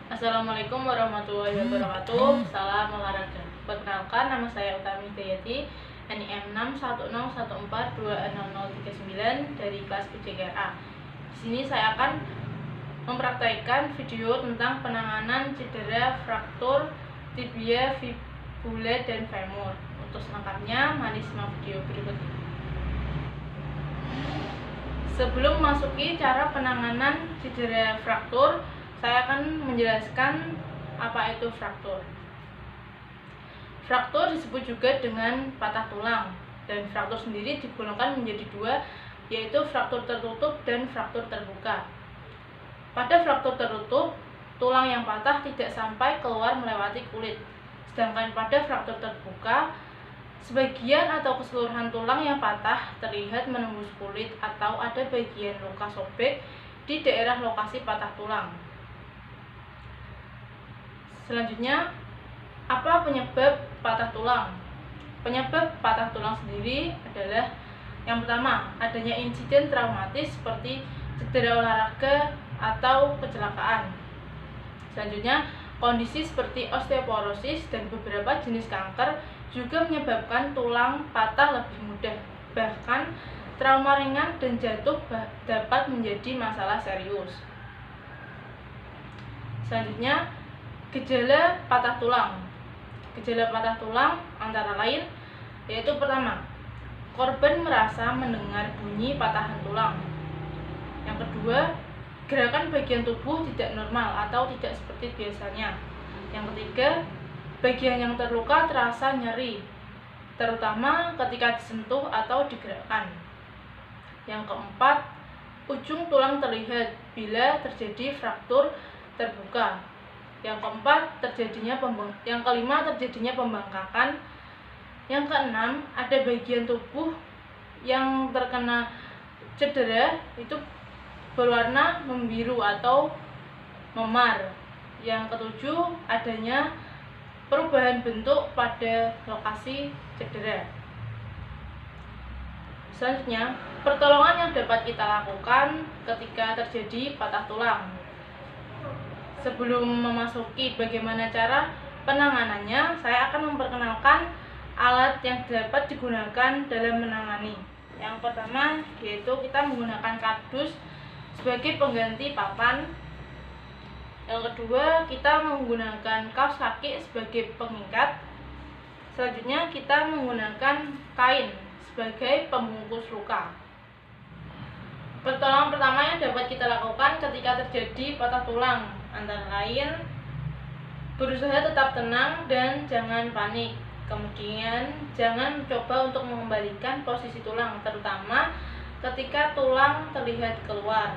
Assalamualaikum warahmatullahi wabarakatuh. Salam olahraga. Perkenalkan, nama saya Utami Dayati, NIM 61014200039 dari kelas PJKA. Di sini saya akan mempraktikkan video tentang penanganan cedera fraktur tibia, fibula, dan femur. Untuk selengkapnya, mari simak video berikut ini. Sebelum memasuki cara penanganan cedera fraktur, saya akan menjelaskan apa itu fraktur. Fraktur disebut juga dengan patah tulang, dan fraktur sendiri digolongkan menjadi dua, yaitu fraktur tertutup dan fraktur terbuka. Pada fraktur tertutup, tulang yang patah tidak sampai keluar melewati kulit, sedangkan pada fraktur terbuka, sebagian atau keseluruhan tulang yang patah terlihat menembus kulit atau ada bagian luka sobek di daerah lokasi patah tulang. Selanjutnya, apa penyebab patah tulang? Penyebab patah tulang sendiri adalah yang pertama, adanya insiden traumatis seperti cedera olahraga atau kecelakaan. Selanjutnya, kondisi seperti osteoporosis dan beberapa jenis kanker juga menyebabkan tulang patah lebih mudah. Bahkan, trauma ringan dan jatuh dapat menjadi masalah serius. Selanjutnya, gejala patah tulang. Gejala patah tulang antara lain yaitu pertama, korban merasa mendengar bunyi patahan tulang. Yang kedua, gerakan bagian tubuh tidak normal atau tidak seperti biasanya. Yang ketiga, bagian yang terluka terasa nyeri, terutama ketika disentuh atau digerakkan. Yang keempat, ujung tulang terlihat bila terjadi fraktur terbuka. Yang kelima terjadinya pembengkakan. Yang keenam, ada bagian tubuh yang terkena cedera itu berwarna membiru atau memar. Yang ketujuh, adanya perubahan bentuk pada lokasi cedera. Selanjutnya, pertolongan yang dapat kita lakukan ketika terjadi patah tulang. Sebelum memasuki bagaimana cara penanganannya, saya akan memperkenalkan alat yang dapat digunakan dalam menangani. Yang pertama yaitu kita menggunakan kardus sebagai pengganti papan. Yang kedua, kita menggunakan kaos kaki sebagai pengikat. Selanjutnya, kita menggunakan kain sebagai pembungkus luka. Pertolongan pertama yang dapat kita lakukan ketika terjadi patah tulang antara lain berusaha tetap tenang dan jangan panik. Kemudian jangan coba untuk mengembalikan posisi tulang, terutama ketika tulang terlihat keluar.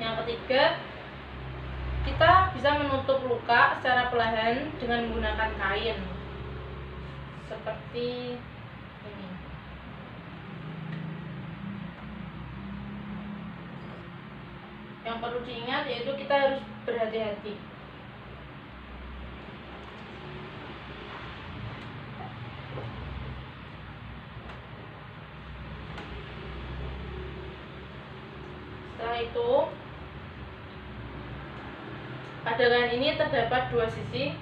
Yang ketiga, kita bisa menutup luka secara perlahan dengan menggunakan kain seperti ini. Yang perlu diingat yaitu kita harus berhati-hati. Setelah itu, pada kain ini terdapat dua sisi.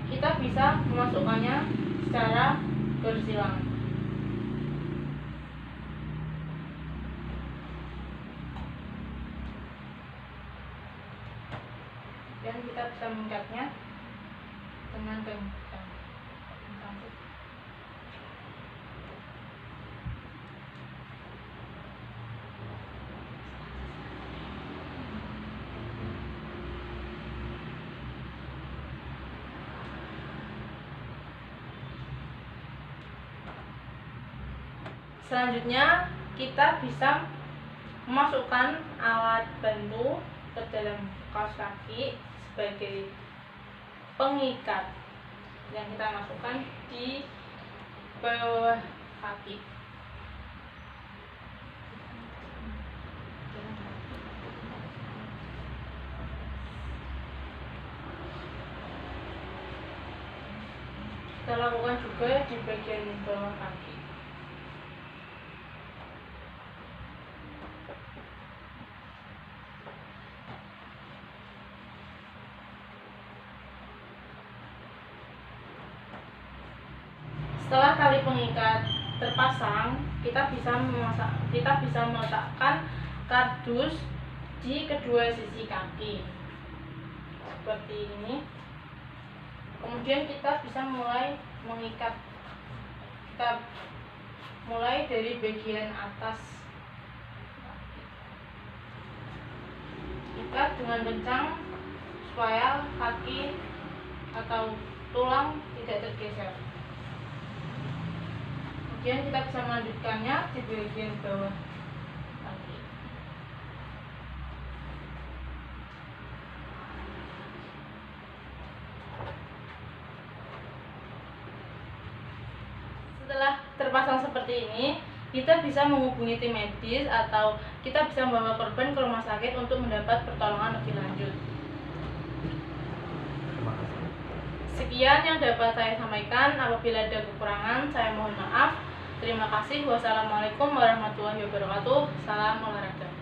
Kita bisa memasukkannya secara bersilang. Dan kita bisa mengikatnya dengan kain. Selanjutnya, kita bisa memasukkan alat bantu ke dalam kaos kaki sebagai pengikat yang kita masukkan di bawah kaki. Kita lakukan juga di bagian bawah kaki. Setelah tali pengikat terpasang, kita bisa meletakkan kardus di kedua sisi kaki seperti ini. Kemudian kita bisa mulai mengikat. Kita mulai dari bagian atas, ikat dengan kencang supaya kaki atau tulang tidak tergeser. Kemudian kita bisa melanjutkannya di bagian bawah kaki. Setelah terpasang seperti ini, kita bisa menghubungi tim medis atau kita bisa membawa korban ke rumah sakit untuk mendapat pertolongan lebih lanjut. Sekian yang dapat saya sampaikan. Apabila ada kekurangan, saya mohon maaf. Terima kasih. Wassalamualaikum warahmatullahi wabarakatuh. Salam olahraga.